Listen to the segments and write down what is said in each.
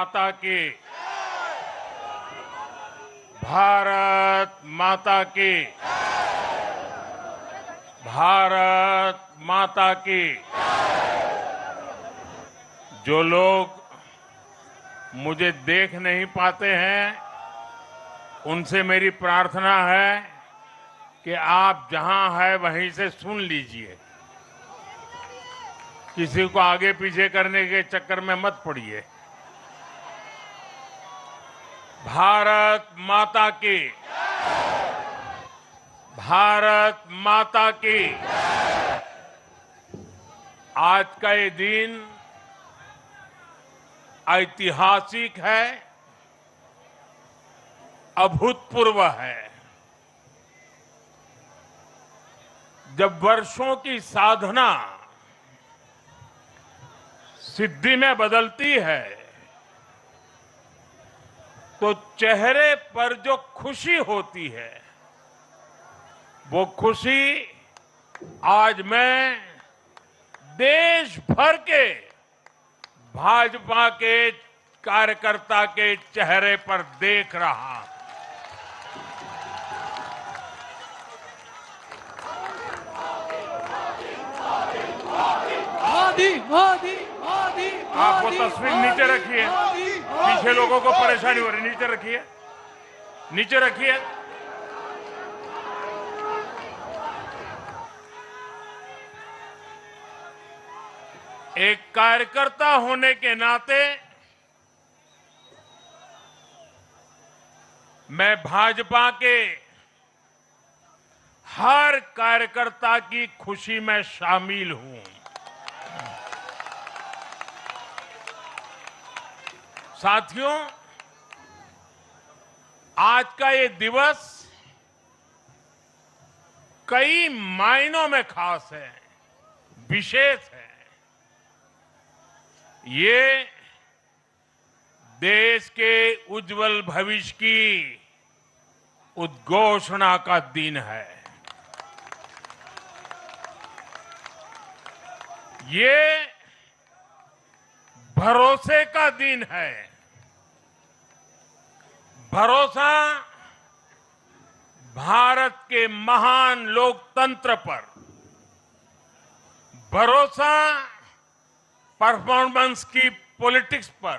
माता की, भारत माता की, भारत माता की। जो लोग मुझे देख नहीं पाते हैं, उनसे मेरी प्रार्थना है कि आप जहां हैं वहीं से सुन लीजिए। किसी को आगे पीछे करने के चक्कर में मत पड़िए। भारत माता की, भारत माता की। आज का ये दिन ऐतिहासिक है, अभूतपूर्व है। जब वर्षों की साधना सिद्धि में बदलती है, तो चेहरे पर जो खुशी होती है, वो खुशी आज मैं देश भर के भाजपा के कार्यकर्ता के चेहरे पर देख रहा हूं। मोदी मोदी मोदी। आप वो तस्वीर नीचे रखिए, पीछे लोगों को परेशानी हो रही, नीचे रखिए, नीचे रखिए। एक कार्यकर्ता होने के नाते मैं भाजपा के हर कार्यकर्ता की खुशी में शामिल हूं। साथियों, आज का ये दिवस कई मायनों में खास है, विशेष है। ये देश के उज्जवल भविष्य की उद्घोषणा का दिन है। ये भरोसे का दिन है। भरोसा भारत के महान लोकतंत्र पर, भरोसा परफॉर्मेंस की पॉलिटिक्स पर,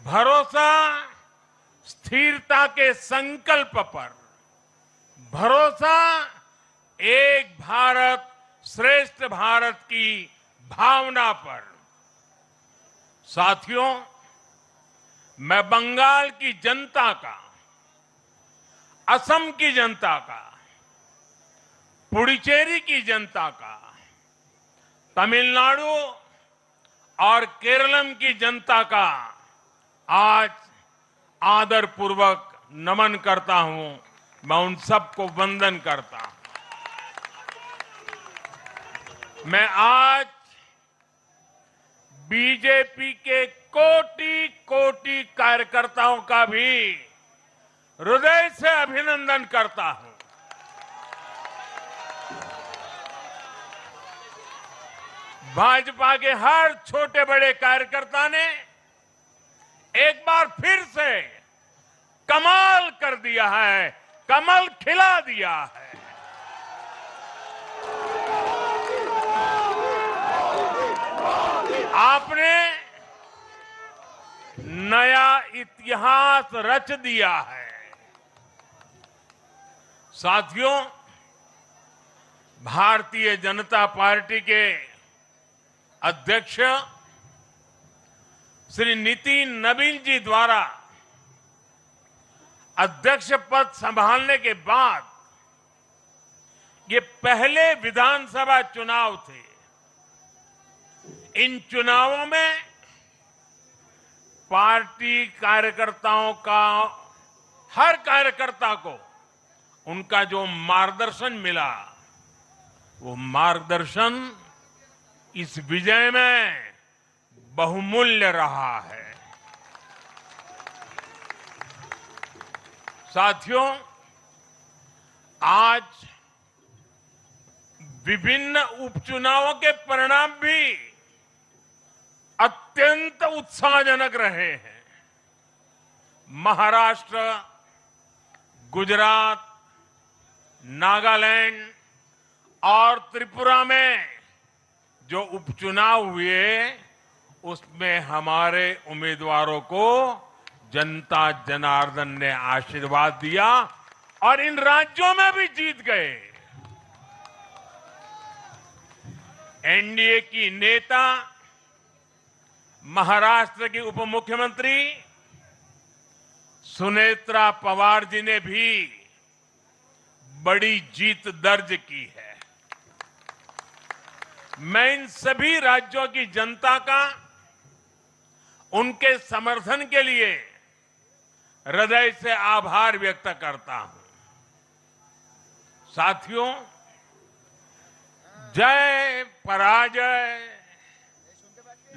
भरोसा स्थिरता के संकल्प पर, भरोसा एक भारत श्रेष्ठ भारत की भावना पर। साथियों, मैं बंगाल की जनता का, असम की जनता का, पुडुचेरी की जनता का, तमिलनाडु और केरलम की जनता का आज आदरपूर्वक नमन करता हूं। मैं उन सबको वंदन करता हूं। मैं आज बीजेपी के कोटि कोटि कार्यकर्ताओं का भी हृदय से अभिनंदन करता हूं। भाजपा के हर छोटे बड़े कार्यकर्ता ने एक बार फिर से कमाल कर दिया है, कमल खिला दिया है। आपने नया इतिहास रच दिया है। साथियों, भारतीय जनता पार्टी के अध्यक्ष श्री नितिन नवीन जी द्वारा अध्यक्ष पद संभालने के बाद ये पहले विधानसभा चुनाव थे। इन चुनावों में पार्टी कार्यकर्ताओं का, हर कार्यकर्ता को उनका जो मार्गदर्शन मिला, वो मार्गदर्शन इस विजय में बहुमूल्य रहा है। साथियों, आज विभिन्न उपचुनावों के परिणाम भी अत्यंत उत्साहजनक रहे हैं। महाराष्ट्र, गुजरात, नागालैंड और त्रिपुरा में जो उपचुनाव हुए, उसमें हमारे उम्मीदवारों को जनता जनार्दन ने आशीर्वाद दिया और इन राज्यों में भी जीत गए। एनडीए की नेता, महाराष्ट्र की उप मुख्यमंत्री सुनेत्रा पवार जी ने भी बड़ी जीत दर्ज की है। मैं इन सभी राज्यों की जनता का उनके समर्थन के लिए हृदय से आभार व्यक्त करता हूं। साथियों, जय पराजय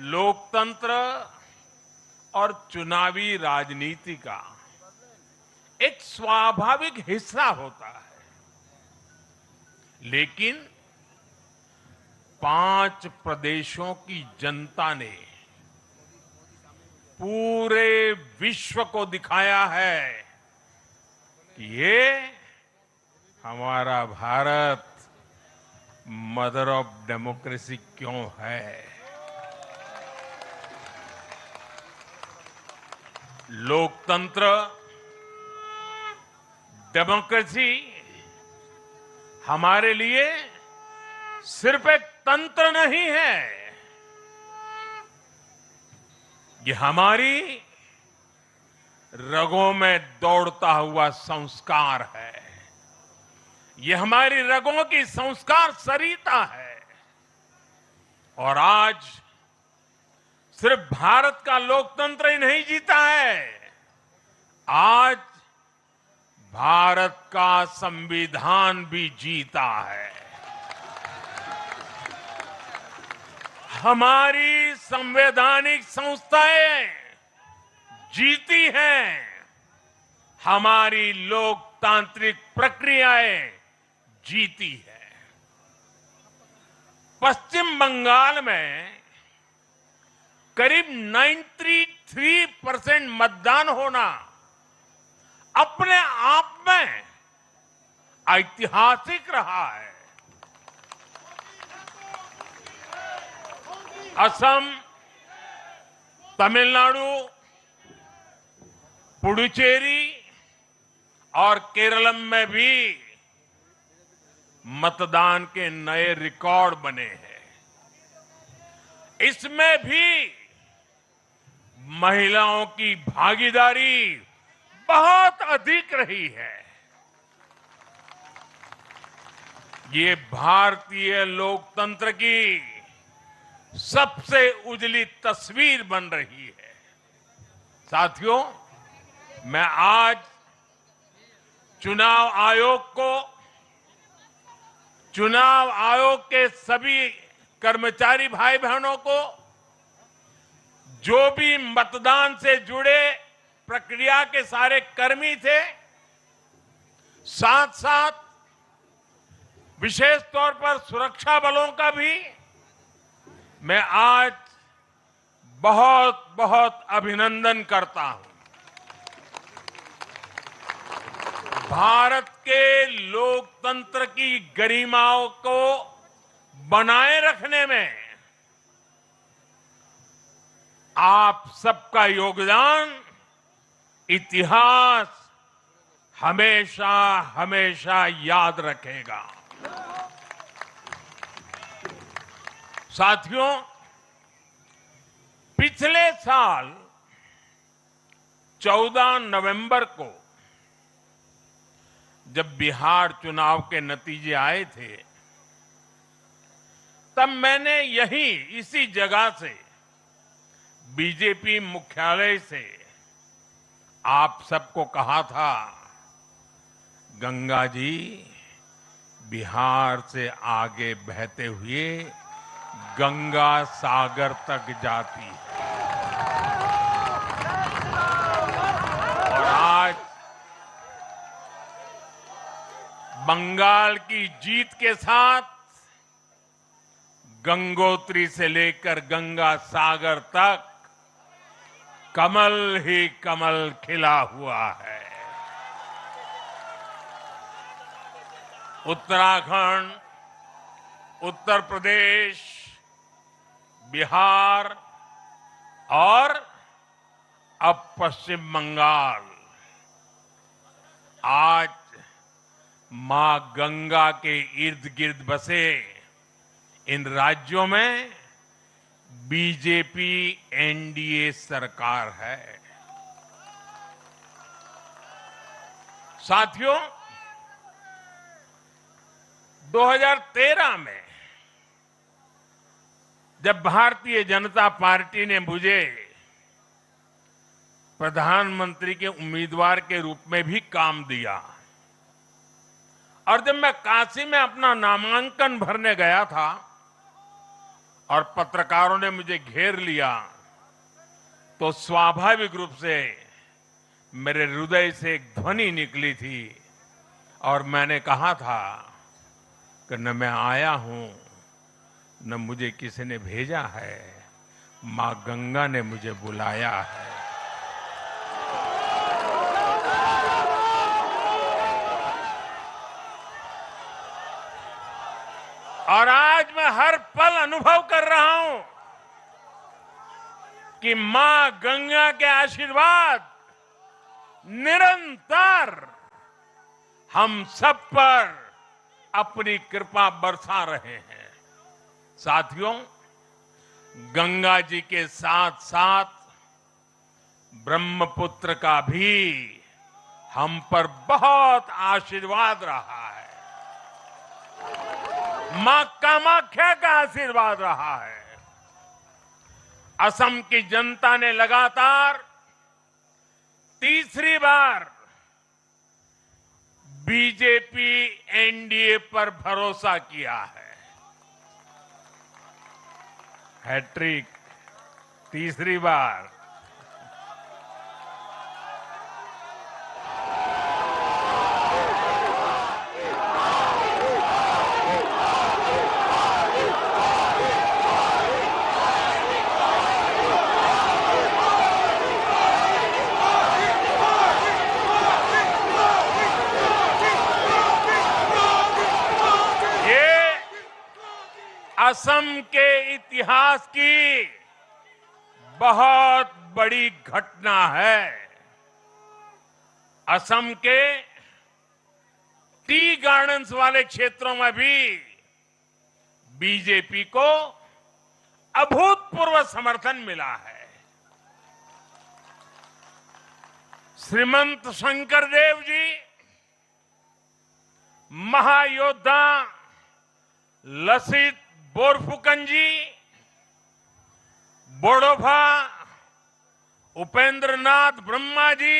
लोकतंत्र और चुनावी राजनीति का एक स्वाभाविक हिस्सा होता है, लेकिन 5 प्रदेशों की जनता ने पूरे विश्व को दिखाया है कि ये हमारा भारत मदर ऑफ डेमोक्रेसी क्यों है। लोकतंत्र, डेमोक्रेसी हमारे लिए सिर्फ एक तंत्र नहीं है, ये हमारी रगों में दौड़ता हुआ संस्कार है। ये हमारी रगों की संस्कार सरिता है। और आज सिर्फ भारत का लोकतंत्र ही नहीं जीता है, आज भारत का संविधान भी जीता है। हमारी संवैधानिक संस्थाएं जीती हैं, हमारी लोकतांत्रिक प्रक्रियाएं जीती है। पश्चिम बंगाल में करीब 93% मतदान होना अपने आप में ऐतिहासिक रहा है। असम, तमिलनाडु, पुडुचेरी और केरलम में भी मतदान के नए रिकॉर्ड बने हैं। इसमें भी महिलाओं की भागीदारी बहुत अधिक रही है। ये भारतीय लोकतंत्र की सबसे उजली तस्वीर बन रही है। साथियों, मैं आज चुनाव आयोग के सभी कर्मचारी भाई बहनों को, जो भी मतदान से जुड़े प्रक्रिया के सारे कर्मी थे, साथ साथ विशेष तौर पर सुरक्षा बलों का भी मैं आज बहुत बहुत अभिनंदन करता हूं। भारत के लोकतंत्र की गरिमाओं को बनाए रखने में आप सबका योगदान इतिहास हमेशा हमेशा याद रखेगा। साथियों, पिछले साल 14 नवंबर को जब बिहार चुनाव के नतीजे आए थे, तब मैंने इसी जगह से बीजेपी मुख्यालय से आप सबको कहा था, गंगा जी बिहार से आगे बहते हुए गंगा सागर तक जाती है। और आज बंगाल की जीत के साथ गंगोत्री से लेकर गंगा सागर तक कमल ही कमल खिला हुआ है। उत्तराखंड, उत्तर प्रदेश, बिहार और अब पश्चिम बंगाल आज मां गंगा के इर्द गिर्द बसे इन राज्यों में बीजेपी एनडीए सरकार है। साथियों, 2013 में जब भारतीय जनता पार्टी ने मुझे प्रधानमंत्री के उम्मीदवार के रूप में भी काम दिया और जब मैं काशी में अपना नामांकन भरने गया था और पत्रकारों ने मुझे घेर लिया तो स्वाभाविक रूप से मेरे हृदय से एक ध्वनि निकली थी और मैंने कहा था कि न मैं आया हूं न मुझे किसी ने भेजा है, मां गंगा ने मुझे बुलाया है। और आज मैं हर पल अनुभव कर रहा हूं कि मां गंगा के आशीर्वाद निरंतर हम सब पर अपनी कृपा बरसा रहे हैं। साथियों, गंगा जी के साथ साथ ब्रह्मपुत्र का भी हम पर बहुत आशीर्वाद रहा है। मां कामाख्या का आशीर्वाद रहा है। असम की जनता ने लगातार तीसरी बार बीजेपी एनडीए पर भरोसा किया है। हैट्रिक, तीसरी बार। असम के इतिहास की बहुत बड़ी घटना है। असम के टी गार्डन्स वाले क्षेत्रों में भी बीजेपी को अभूतपूर्व समर्थन मिला है। श्रीमंत शंकरदेव जी, महायोद्धा लसित बोरफुकन जी, बोडोफा उपेंद्र नाथ ब्रह्मा जी,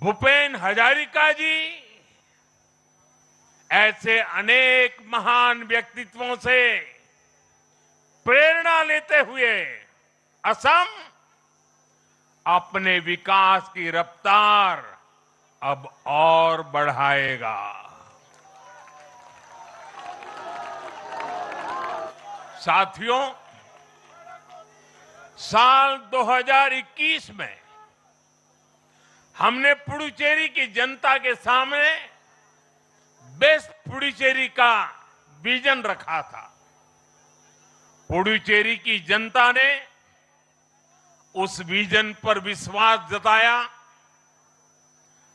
भूपेन हजारिका जी, ऐसे अनेक महान व्यक्तित्वों से प्रेरणा लेते हुए असम अपने विकास की रफ्तार अब और बढ़ाएगा। साथियों, साल 2021 में हमने पुडुचेरी की जनता के सामने बेस्ट पुडुचेरी का विजन रखा था। पुडुचेरी की जनता ने उस विजन पर विश्वास जताया,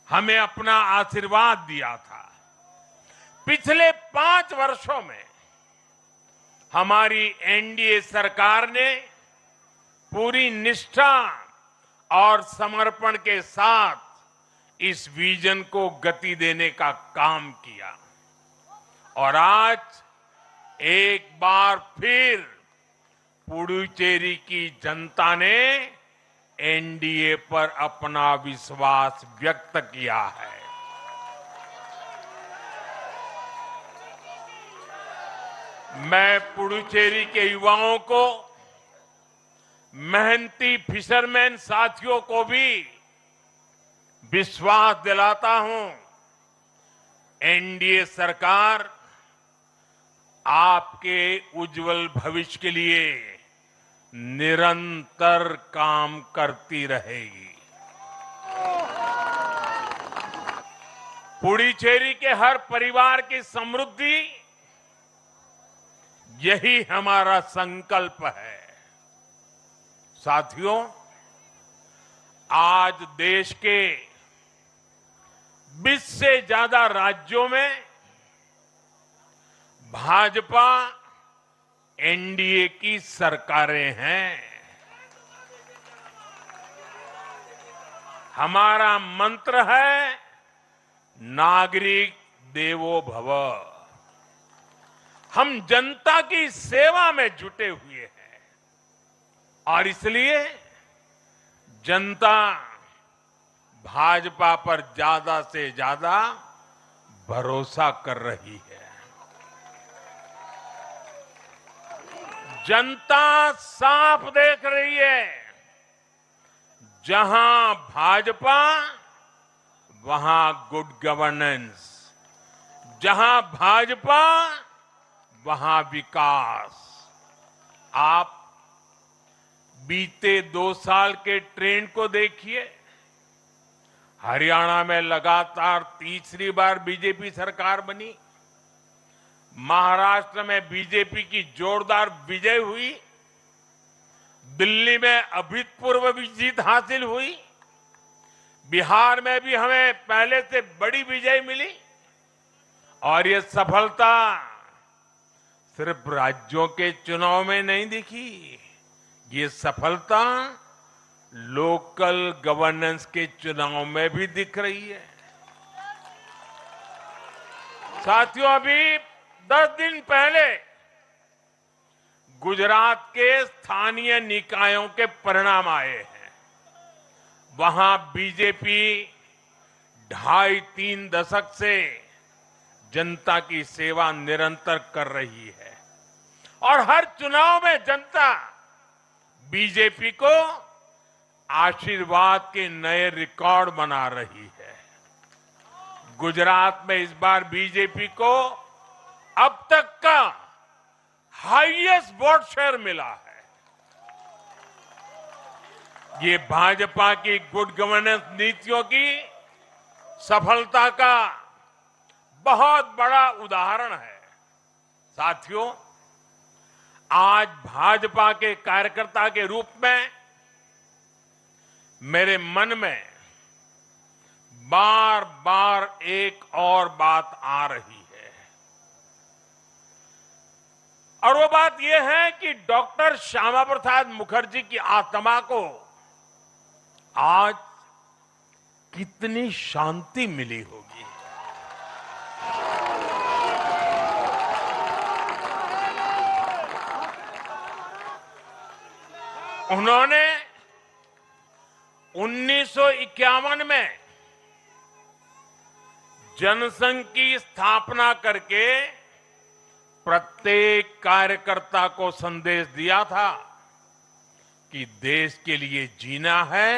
हमें अपना आशीर्वाद दिया था। पिछले 5 वर्षों में हमारी एनडीए सरकार ने पूरी निष्ठा और समर्पण के साथ इस विजन को गति देने का काम किया और आज एक बार फिर पुडुचेरी की जनता ने एनडीए पर अपना विश्वास व्यक्त किया है। मैं पुडुचेरी के युवाओं को, मेहनती फिशरमैन साथियों को भी विश्वास दिलाता हूं, एनडीए सरकार आपके उज्जवल भविष्य के लिए निरंतर काम करती रहेगी। पुडुचेरी के हर परिवार की समृद्धि, यही हमारा संकल्प है। साथियों, आज देश के 20 से ज्यादा राज्यों में भाजपा एनडीए की सरकारें हैं। हमारा मंत्र है नागरिक देवो भव। हम जनता की सेवा में जुटे हुए हैं और इसलिए जनता भाजपा पर ज्यादा से ज्यादा भरोसा कर रही है। जनता साफ देख रही है, जहां भाजपा वहां गुड गवर्नेंस, जहां भाजपा वहां विकास। आप बीते 2 साल के ट्रेंड को देखिए। हरियाणा में लगातार तीसरी बार बीजेपी सरकार बनी। महाराष्ट्र में बीजेपी की जोरदार विजय हुई। दिल्ली में अभूतपूर्व जीत हासिल हुई। बिहार में भी हमें पहले से बड़ी विजय मिली और ये सफलता सिर्फ राज्यों के चुनाव में नहीं दिखी, ये सफलता लोकल गवर्नेंस के चुनाव में भी दिख रही है। साथियों, अभी 10 दिन पहले गुजरात के स्थानीय निकायों के परिणाम आए हैं। वहां बीजेपी 2.5-3 दशक से जनता की सेवा निरंतर कर रही है और हर चुनाव में जनता बीजेपी को आशीर्वाद के नए रिकॉर्ड बना रही है। गुजरात में इस बार बीजेपी को अब तक का हाईएस्ट वोट शेयर मिला है। ये भाजपा की गुड गवर्नेंस नीतियों की सफलता का बहुत बड़ा उदाहरण है। साथियों, आज भाजपा के कार्यकर्ता के रूप में मेरे मन में बार बार एक और बात आ रही है और वो बात यह है कि डॉक्टर श्यामा प्रसाद मुखर्जी की आत्मा को आज कितनी शांति मिली होगी। उन्होंने 1951 में जनसंघ की स्थापना करके प्रत्येक कार्यकर्ता को संदेश दिया था कि देश के लिए जीना है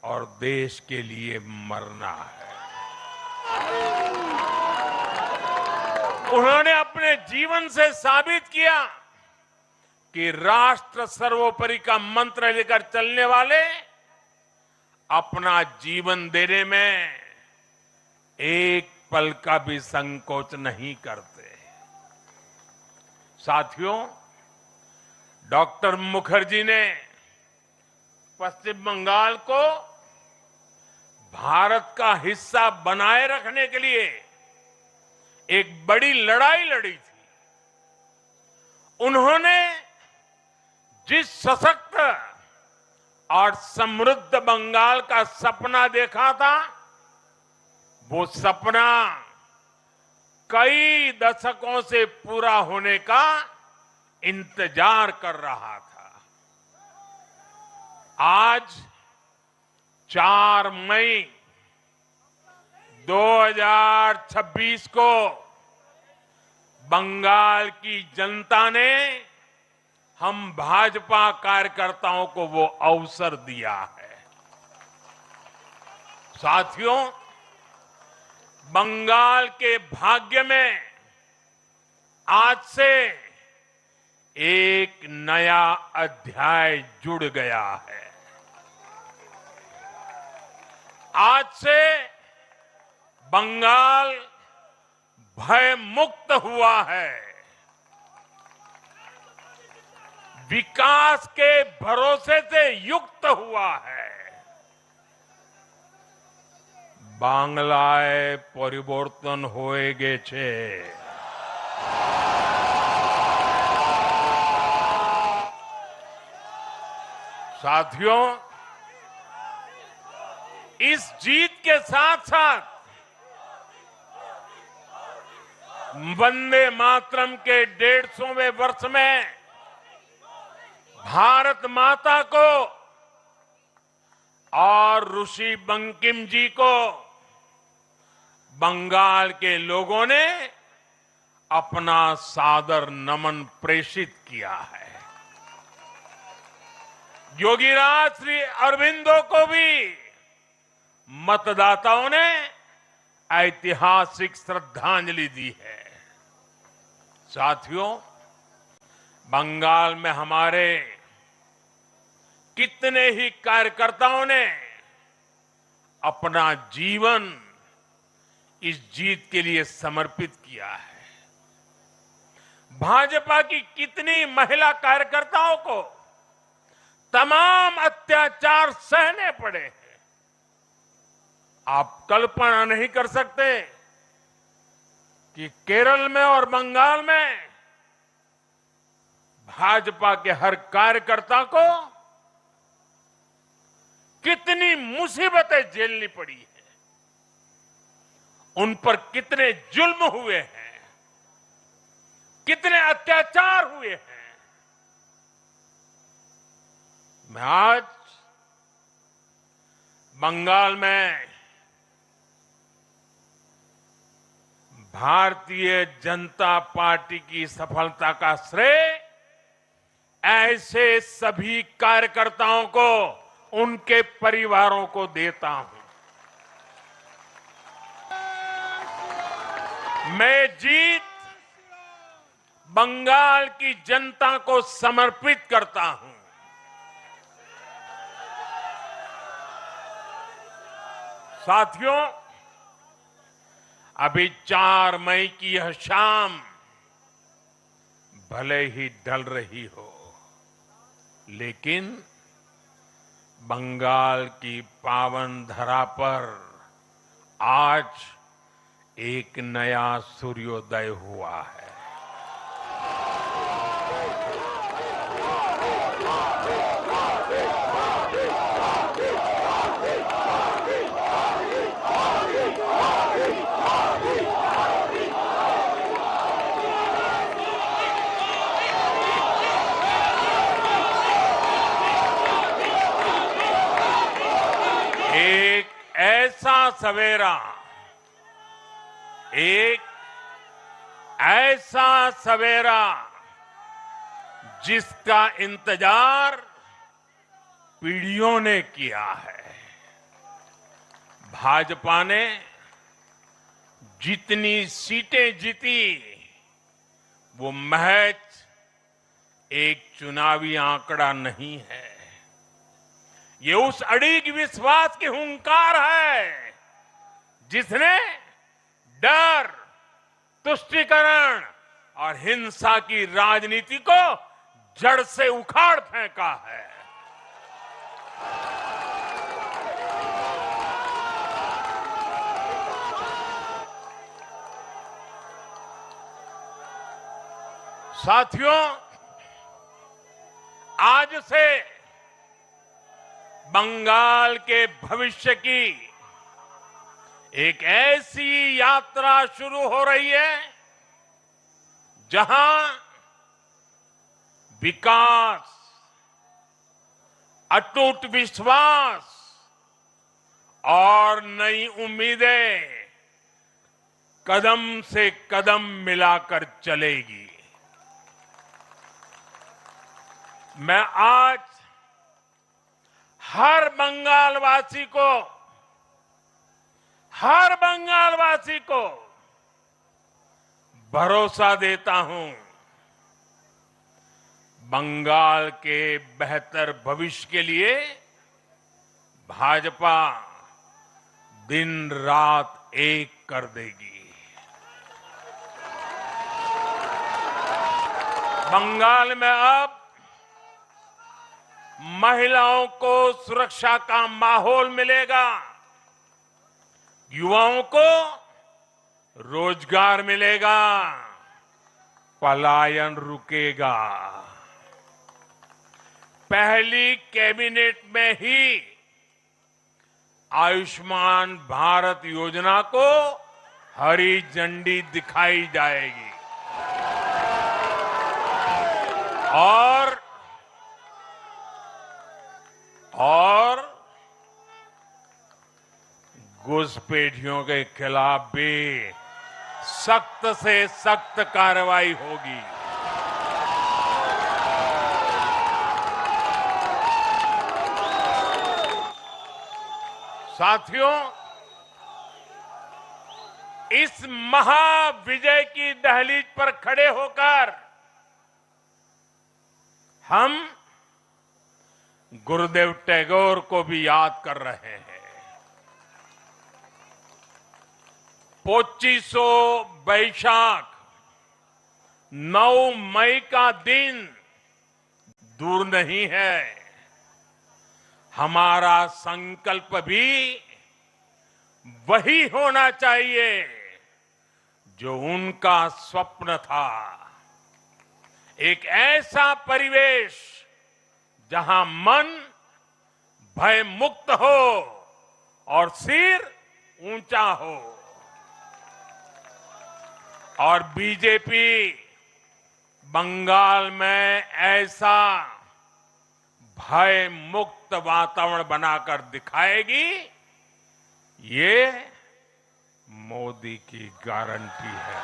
और देश के लिए मरना है। उन्होंने अपने जीवन से साबित किया कि राष्ट्र सर्वोपरि का मंत्र लेकर चलने वाले अपना जीवन देने में एक पल का भी संकोच नहीं करते। साथियों, डॉक्टर मुखर्जी ने पश्चिम बंगाल को भारत का हिस्सा बनाए रखने के लिए एक बड़ी लड़ाई लड़ी थी। उन्होंने जिस सशक्त और समृद्ध बंगाल का सपना देखा था, वो सपना कई दशकों से पूरा होने का इंतजार कर रहा था। आज 4 मई 2026 को बंगाल की जनता ने हम भाजपा कार्यकर्ताओं को वो अवसर दिया है। साथियों, बंगाल के भाग्य में आज से एक नया अध्याय जुड़ गया है। आज से बंगाल भय मुक्त हुआ है, विकास के भरोसे से युक्त हुआ है। बांग्लाए परिवर्तन होए गेछे। साथियों, इस जीत के साथ साथ वंदे मातरम के 150वें वर्ष में भारत माता को और ऋषि बंकिम जी को बंगाल के लोगों ने अपना सादर नमन प्रेषित किया है। योगीराज श्री अरविंदो को भी मतदाताओं ने ऐतिहासिक श्रद्धांजलि दी है। साथियों, बंगाल में हमारे कितने ही कार्यकर्ताओं ने अपना जीवन इस जीत के लिए समर्पित किया है। भाजपा की कितनी महिला कार्यकर्ताओं को तमाम अत्याचार सहने पड़े हैं। आप कल्पना नहीं कर सकते कि केरल में और बंगाल में भाजपा के हर कार्यकर्ता को कितनी मुसीबतें झेलनी पड़ी है, उन पर कितने जुल्म हुए हैं, कितने अत्याचार हुए हैं। मैं आज बंगाल में भारतीय जनता पार्टी की सफलता का श्रेय ऐसे सभी कार्यकर्ताओं को, उनके परिवारों को देता हूं। मैं जीत बंगाल की जनता को समर्पित करता हूं। साथियों, अभी 4 मई की यह शाम भले ही ढल रही हो, लेकिन बंगाल की पावन धरा पर आज एक नया सूर्योदय हुआ है। एक ऐसा सवेरा जिसका इंतजार पीढ़ियों ने किया है। भाजपा ने जितनी सीटें जीती वो महज एक चुनावी आंकड़ा नहीं है, ये उस अड़िग विश्वास की हुंकार है जिसने डर, तुष्टीकरण और हिंसा की राजनीति को जड़ से उखाड़ फेंका है। साथियों, आज से बंगाल के भविष्य की एक ऐसी यात्रा शुरू हो रही है जहां विकास, अटूट विश्वास और नई उम्मीदें कदम से कदम मिलाकर चलेगी। मैं आज हर बंगालवासी को भरोसा देता हूं बंगाल के बेहतर भविष्य के लिए भाजपा दिन रात एक कर देगी। बंगाल में अब महिलाओं को सुरक्षा का माहौल मिलेगा, युवाओं को रोजगार मिलेगा, पलायन रुकेगा। पहली कैबिनेट में ही आयुष्मान भारत योजना को हरी झंडी दिखाई जाएगी और घुसपैठियों के खिलाफ भी सख्त से सख्त कार्रवाई होगी। साथियों, इस महाविजय की दहलीज पर खड़े होकर हम गुरुदेव टैगोर को भी याद कर रहे हैं। पोचिशो बैशाख 9 मई का दिन दूर नहीं है। हमारा संकल्प भी वही होना चाहिए जो उनका स्वप्न था। एक ऐसा परिवेश जहां मन भय मुक्त हो और सिर ऊंचा हो। और बीजेपी बंगाल में ऐसा भय मुक्त वातावरण बनाकर दिखाएगी, ये मोदी की गारंटी है।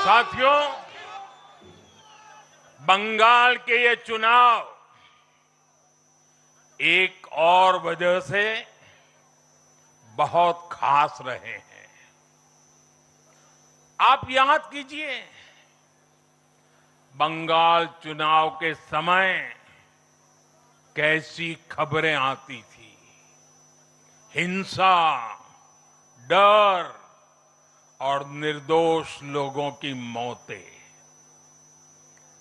साथियों, बंगाल के ये चुनाव एक और वजह से बहुत खास रहे हैं। आप याद कीजिए, बंगाल चुनाव के समय कैसी खबरें आती थी। हिंसा, डर और निर्दोष लोगों की मौतें।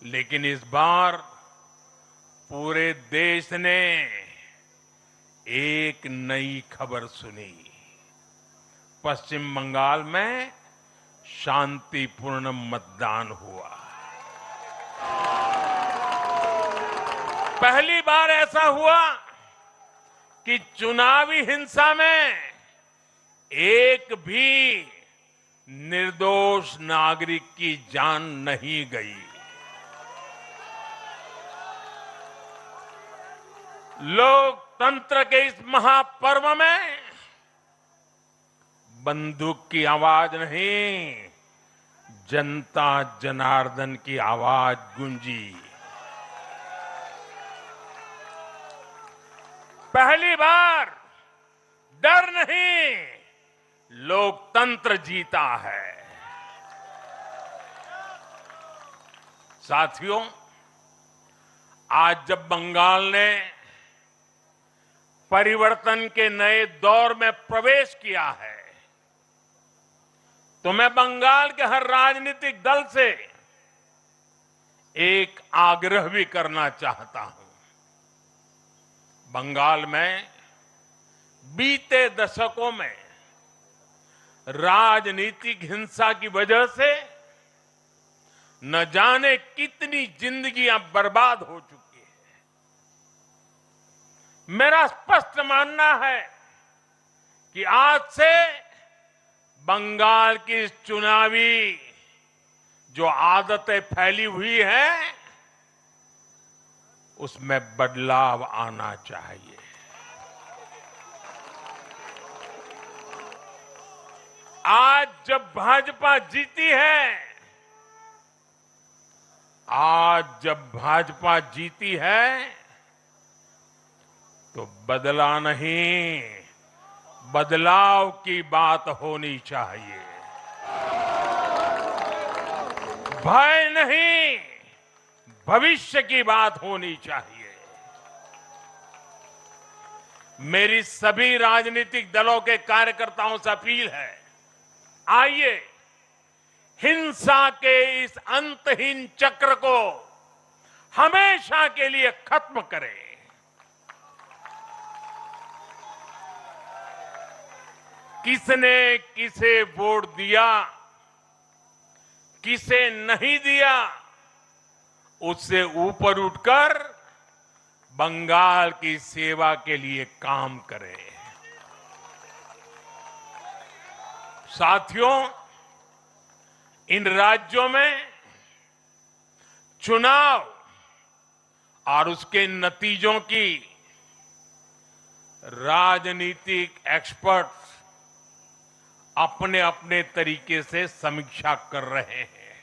लेकिन इस बार पूरे देश ने एक नई खबर सुनी। पश्चिम बंगाल में शांतिपूर्ण मतदान हुआ। पहली बार ऐसा हुआ कि चुनावी हिंसा में एक भी निर्दोष नागरिक की जान नहीं गई। लोकतंत्र के इस महापर्व में बंदूक की आवाज नहीं, जनता जनार्दन की आवाज गूंजी। पहली बार डर नहीं, लोकतंत्र जीता है। साथियों, आज जब बंगाल ने परिवर्तन के नए दौर में प्रवेश किया है, तो मैं बंगाल के हर राजनीतिक दल से एक आग्रह भी करना चाहता हूं। बंगाल में बीते दशकों में राजनीतिक हिंसा की वजह से न जाने कितनी जिंदगियां बर्बाद हो चुकी हैं। मेरा स्पष्ट मानना है कि आज से बंगाल की इस चुनावी जो आदतें फैली हुई हैं, उसमें बदलाव आना चाहिए। आज जब भाजपा जीती है, आज जब भाजपा जीती है, तो बदला नहीं, बदलाव की बात होनी चाहिए। भय नहीं, भविष्य की बात होनी चाहिए। मेरी सभी राजनीतिक दलों के कार्यकर्ताओं से अपील है, आइए हिंसा के इस अंतहीन चक्र को हमेशा के लिए खत्म करें। किसने किसे वोट दिया, किसे नहीं दिया, उससे ऊपर उठकर बंगाल की सेवा के लिए काम करें। साथियों, इन राज्यों में चुनाव और उसके नतीजों की राजनीतिक एक्सपर्ट्स अपने अपने तरीके से समीक्षा कर रहे हैं,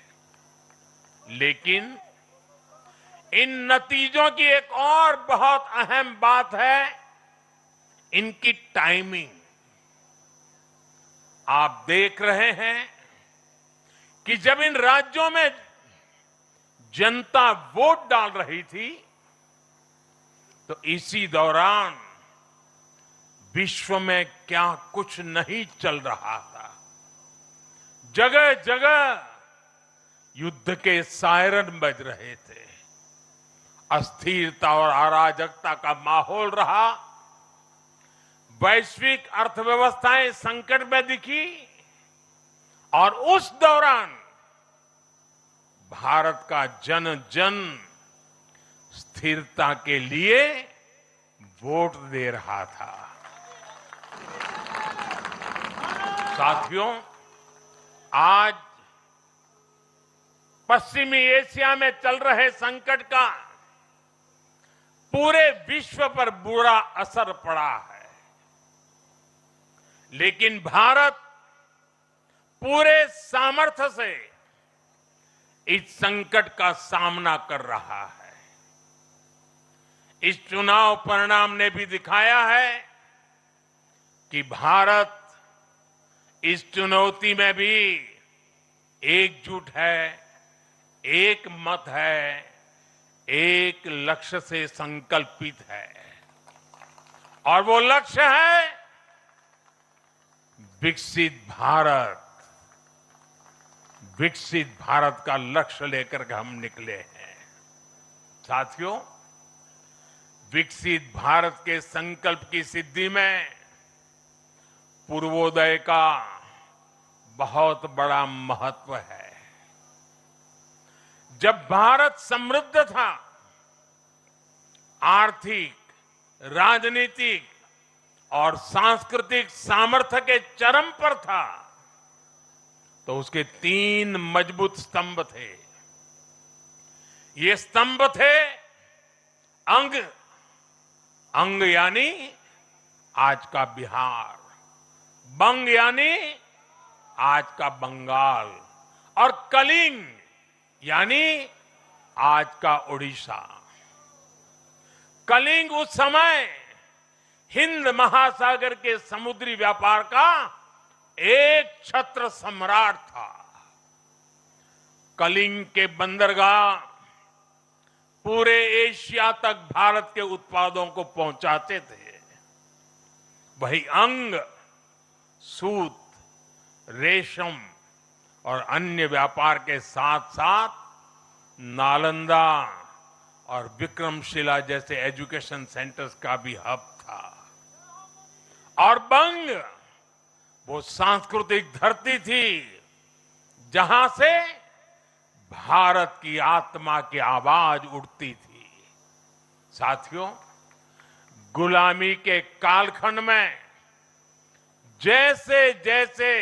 लेकिन इन नतीजों की एक और बहुत अहम बात है, इनकी टाइमिंग। आप देख रहे हैं कि जब इन राज्यों में जनता वोट डाल रही थी, तो इसी दौरान विश्व में क्या कुछ नहीं चल रहा था। जगह जगह युद्ध के सायरन बज रहे थे, अस्थिरता और अराजकता का माहौल रहा, वैश्विक अर्थव्यवस्थाएं संकट में दिखी, और उस दौरान भारत का जन जन स्थिरता के लिए वोट दे रहा था। साथियों, आज पश्चिमी एशिया में चल रहे संकट का पूरे विश्व पर बुरा असर पड़ा है, लेकिन भारत पूरे सामर्थ्य से इस संकट का सामना कर रहा है। इस चुनाव परिणाम ने भी दिखाया है कि भारत इस चुनौती में भी एकजुट है, एक मत है, एक लक्ष्य से संकल्पित है, और वो लक्ष्य है विकसित भारत। विकसित भारत का लक्ष्य लेकर के हम निकले हैं। साथियों, विकसित भारत के संकल्प की सिद्धि में पूर्वोदय का बहुत बड़ा महत्व है। जब भारत समृद्ध था, आर्थिक, राजनीतिक और सांस्कृतिक सामर्थ्य के चरम पर था, तो उसके 3 मजबूत स्तंभ थे। ये स्तंभ थे अंग, अंग यानी आज का बिहार, बंग यानी आज का बंगाल, और कलिंग यानी आज का उड़ीसा। कलिंग उस समय हिंद महासागर के समुद्री व्यापार का एक छत्र सम्राट था। कलिंग के बंदरगाह पूरे एशिया तक भारत के उत्पादों को पहुंचाते थे। वही अंग सूत, रेशम और अन्य व्यापार के साथ साथ नालंदा और विक्रमशिला जैसे एजुकेशन सेंटर्स का भी हब था। और बंग वो सांस्कृतिक धरती थी जहां से भारत की आत्मा की आवाज उठती थी। साथियों, गुलामी के कालखंड में जैसे जैसे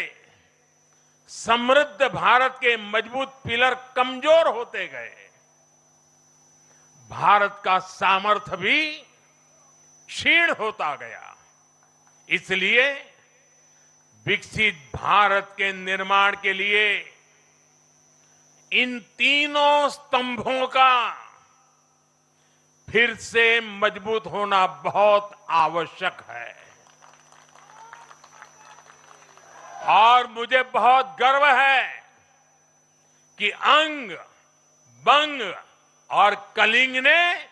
समृद्ध भारत के मजबूत पिलर कमजोर होते गए, भारत का सामर्थ्य भी क्षीण होता गया। इसलिए विकसित भारत के निर्माण के लिए इन तीनों स्तंभों का फिर से मजबूत होना बहुत आवश्यक है। और मुझे बहुत गर्व है कि अंग, बंग और कलिंग ने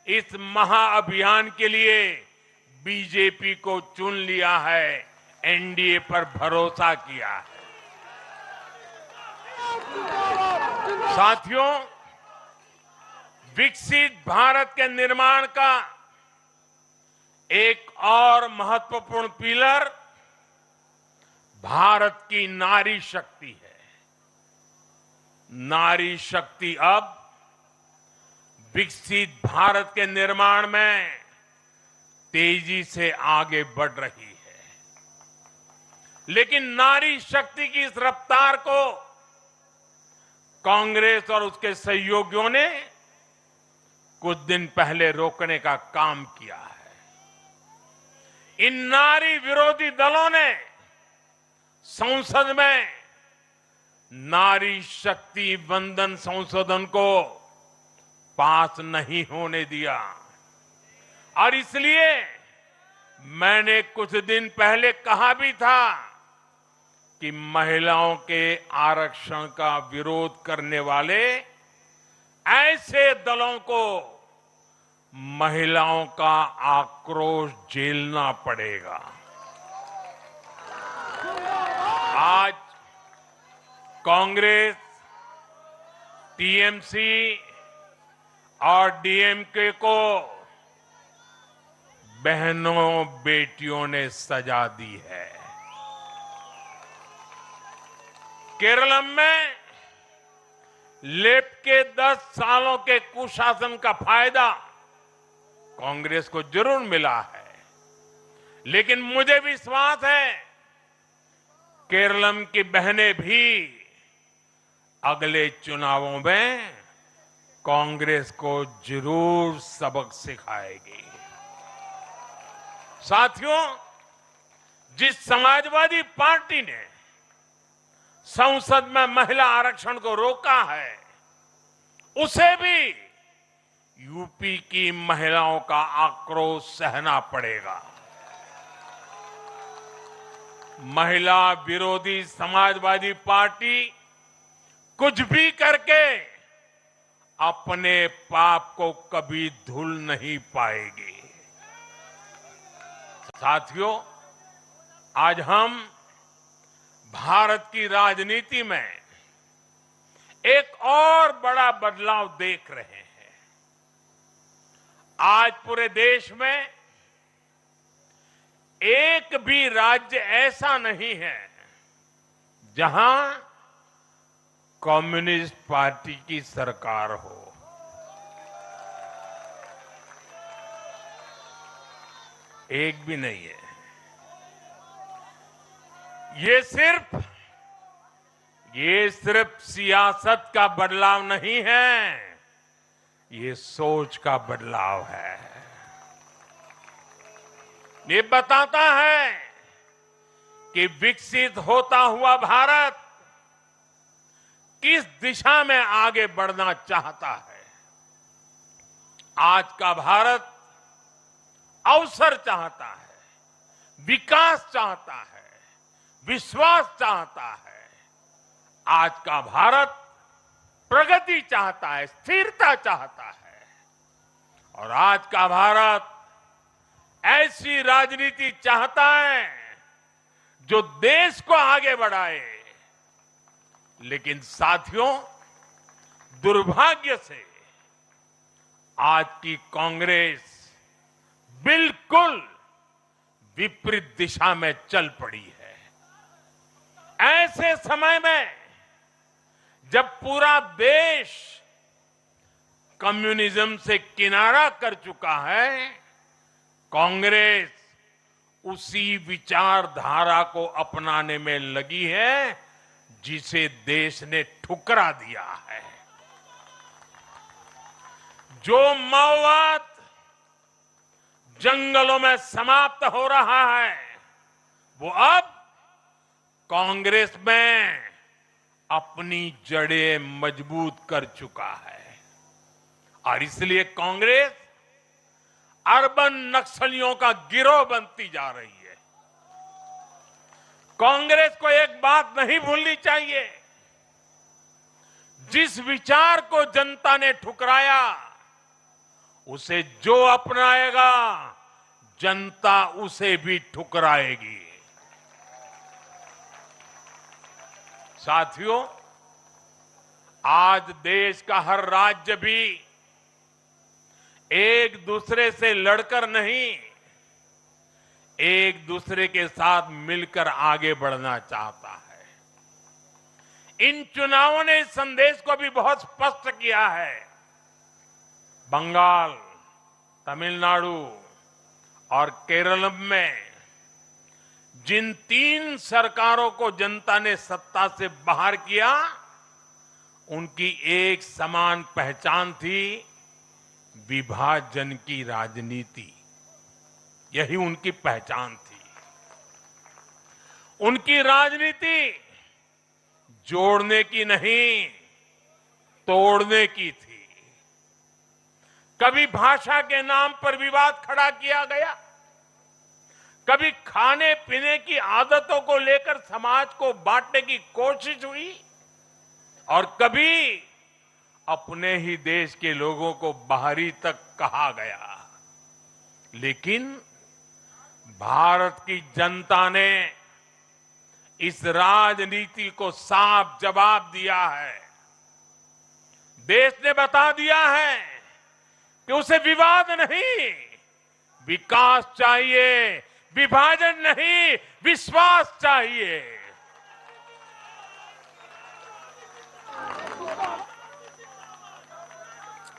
इस महाअभियान के लिए बीजेपी को चुन लिया है, एनडीए पर भरोसा किया है। साथियों, विकसित भारत के निर्माण का एक और महत्वपूर्ण पिलर भारत की नारी शक्ति है। नारी शक्ति अब विकसित भारत के निर्माण में तेजी से आगे बढ़ रही है। लेकिन नारी शक्ति की इस रफ्तार को कांग्रेस और उसके सहयोगियों ने कुछ दिन पहले रोकने का काम किया है। इन नारी विरोधी दलों ने संसद में नारी शक्ति वंदन संशोधन को पास नहीं होने दिया और इसलिए मैंने कुछ दिन पहले कहा भी था कि महिलाओं के आरक्षण का विरोध करने वाले ऐसे दलों को महिलाओं का आक्रोश झेलना पड़ेगा। आज कांग्रेस, टीएमसी और डीएमके को बहनों बेटियों ने सजा दी है। केरलम में लेफ्ट के 10 सालों के कुशासन का फायदा कांग्रेस को जरूर मिला है, लेकिन मुझे विश्वास है केरलम की बहनें भी अगले चुनावों में कांग्रेस को जरूर सबक सिखाएगी। साथियों, जिस समाजवादी पार्टी ने संसद में महिला आरक्षण को रोका है, उसे भी यूपी की महिलाओं का आक्रोश सहना पड़ेगा। महिला विरोधी समाजवादी पार्टी कुछ भी करके अपने पाप को कभी धुल नहीं पाएगी। साथियों, आज हम भारत की राजनीति में एक और बड़ा बदलाव देख रहे हैं। आज पूरे देश में एक भी राज्य ऐसा नहीं है जहां कम्युनिस्ट पार्टी की सरकार हो। एक भी नहीं है। ये सिर्फ सियासत का बदलाव नहीं है, ये सोच का बदलाव है। ये बताता है कि विकसित होता हुआ भारत किस दिशा में आगे बढ़ना चाहता है। आज का भारत अवसर चाहता है, विकास चाहता है, विश्वास चाहता है। आज का भारत प्रगति चाहता है, स्थिरता चाहता है। और आज का भारत ऐसी राजनीति चाहता है जो देश को आगे बढ़ाए। लेकिन साथियों, दुर्भाग्य से आज की कांग्रेस बिल्कुल विपरीत दिशा में चल पड़ी है। ऐसे समय में जब पूरा देश कम्युनिज्म से किनारा कर चुका है, कांग्रेस उसी विचारधारा को अपनाने में लगी है जिसे देश ने ठुकरा दिया है। जो माओवाद जंगलों में समाप्त हो रहा है, वो अब कांग्रेस में अपनी जड़ें मजबूत कर चुका है और इसलिए कांग्रेस अर्बन नक्सलियों का गिरोह बनती जा रही है। कांग्रेस को एक बात नहीं भूलनी चाहिए, जिस विचार को जनता ने ठुकराया उसे जो अपनाएगा जनता उसे भी ठुकराएगी। साथियों, आज देश का हर राज्य भी एक दूसरे से लड़कर नहीं, एक दूसरे के साथ मिलकर आगे बढ़ना चाहता है। इन चुनावों ने इस संदेश को भी बहुत स्पष्ट किया है। बंगाल, तमिलनाडु और केरल में जिन 3 सरकारों को जनता ने सत्ता से बाहर किया, उनकी एक समान पहचान थी, विभाजन की राजनीति। यही उनकी पहचान थी। उनकी राजनीति जोड़ने की नहीं, तोड़ने की थी। कभी भाषा के नाम पर विवाद खड़ा किया गया, कभी खाने पीने की आदतों को लेकर समाज को बांटने की कोशिश हुई और कभी अपने ही देश के लोगों को बाहरी तक कहा गया। लेकिन भारत की जनता ने इस राजनीति को साफ जवाब दिया है। देश ने बता दिया है कि उसे विवाद नहीं, विकास चाहिए, विभाजन नहीं, विश्वास चाहिए।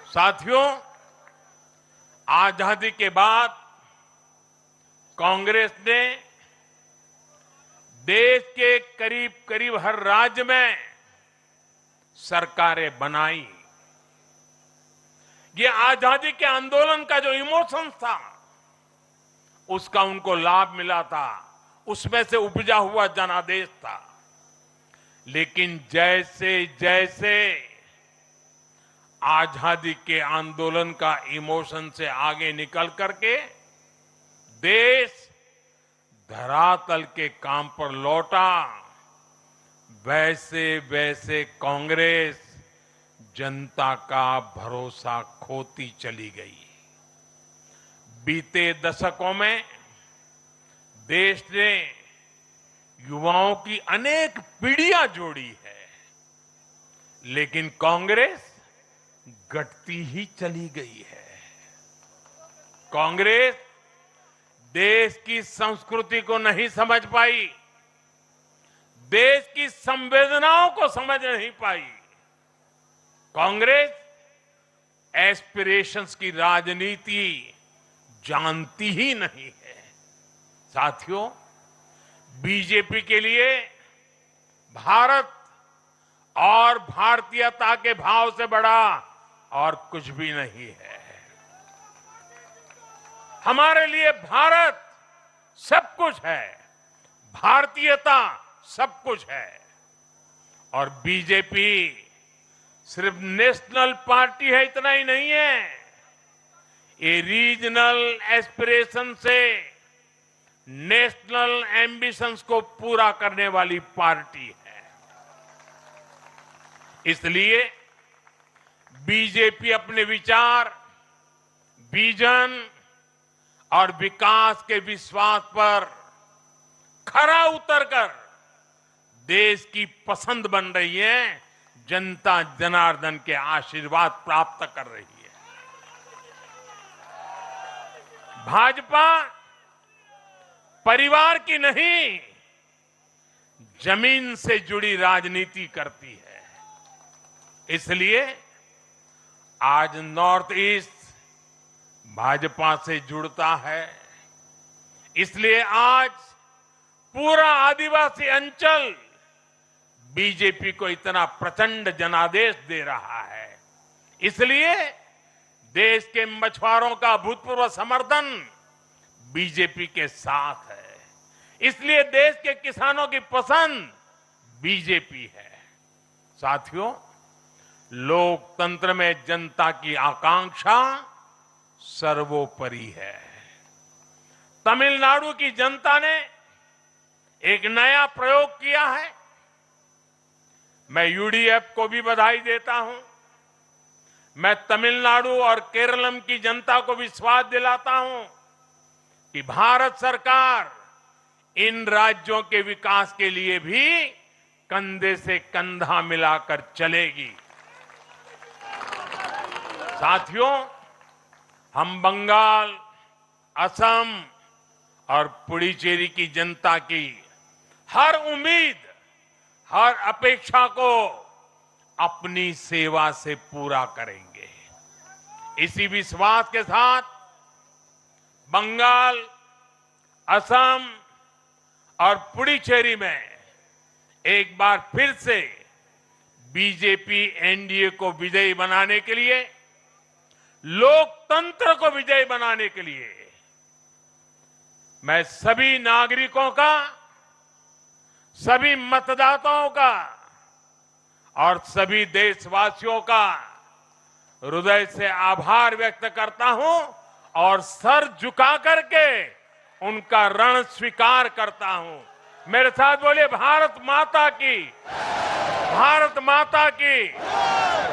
साथियों, आजादी के बाद कांग्रेस ने देश के करीब करीब हर राज्य में सरकारें बनाई। ये आजादी के आंदोलन का जो इमोशन था, उसका उनको लाभ मिला था, उसमें से उपजा हुआ जनादेश था। लेकिन जैसे जैसे आजादी के आंदोलन का इमोशन से आगे निकल करके देश धरातल के काम पर लौटा, वैसे वैसे कांग्रेस जनता का भरोसा खोती चली गई। बीते दशकों में देश ने युवाओं की अनेक पीढ़ियां जोड़ी है, लेकिन कांग्रेस घटती ही चली गई है। कांग्रेस देश की संस्कृति को नहीं समझ पाई, देश की संवेदनाओं को समझ नहीं पाई। कांग्रेस एस्पिरेशंस की राजनीति जानती ही नहीं है। साथियों, बीजेपी के लिए भारत और भारतीयता के भाव से बड़ा और कुछ भी नहीं है। हमारे लिए भारत सब कुछ है, भारतीयता सब कुछ है। और बीजेपी सिर्फ नेशनल पार्टी है, इतना ही नहीं है, ये रीजनल एस्पिरेशन से नेशनल एम्बिशंस को पूरा करने वाली पार्टी है। इसलिए बीजेपी अपने विचार, विजन और विकास के विश्वास पर खरा उतरकर देश की पसंद बन रही है, जनता जनार्दन के आशीर्वाद प्राप्त कर रही है। भाजपा परिवार की नहीं, जमीन से जुड़ी राजनीति करती है। इसलिए आज नॉर्थ ईस्ट भाजपा से जुड़ता है। इसलिए आज पूरा आदिवासी अंचल बीजेपी को इतना प्रचंड जनादेश दे रहा है। इसलिए देश के मछुआरों का भूतपूर्व समर्थन बीजेपी के साथ है। इसलिए देश के किसानों की पसंद बीजेपी है। साथियों, लोकतंत्र में जनता की आकांक्षा सर्वोपरि है। तमिलनाडु की जनता ने एक नया प्रयोग किया है। मैं यूडीएफ को भी बधाई देता हूं। मैं तमिलनाडु और केरलम की जनता को विश्वास दिलाता हूं कि भारत सरकार इन राज्यों के विकास के लिए भी कंधे से कंधा मिलाकर चलेगी। साथियों, हम बंगाल, असम और पुडुचेरी की जनता की हर उम्मीद, हर अपेक्षा को अपनी सेवा से पूरा करेंगे। इसी विश्वास के साथ बंगाल, असम और पुडुचेरी में एक बार फिर से बीजेपी एनडीए को विजयी बनाने के लिए, लोकतंत्र को विजयी बनाने के लिए मैं सभी नागरिकों का, सभी मतदाताओं का और सभी देशवासियों का हृदय से आभार व्यक्त करता हूं और सर झुका करके उनका ऋण स्वीकार करता हूं। मेरे साथ बोलिए, भारत माता की, भारत माता की,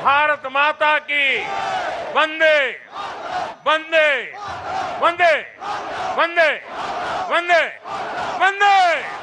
भारत माता की। वंदे वंदे वंदे वंदे वंदे वंदे।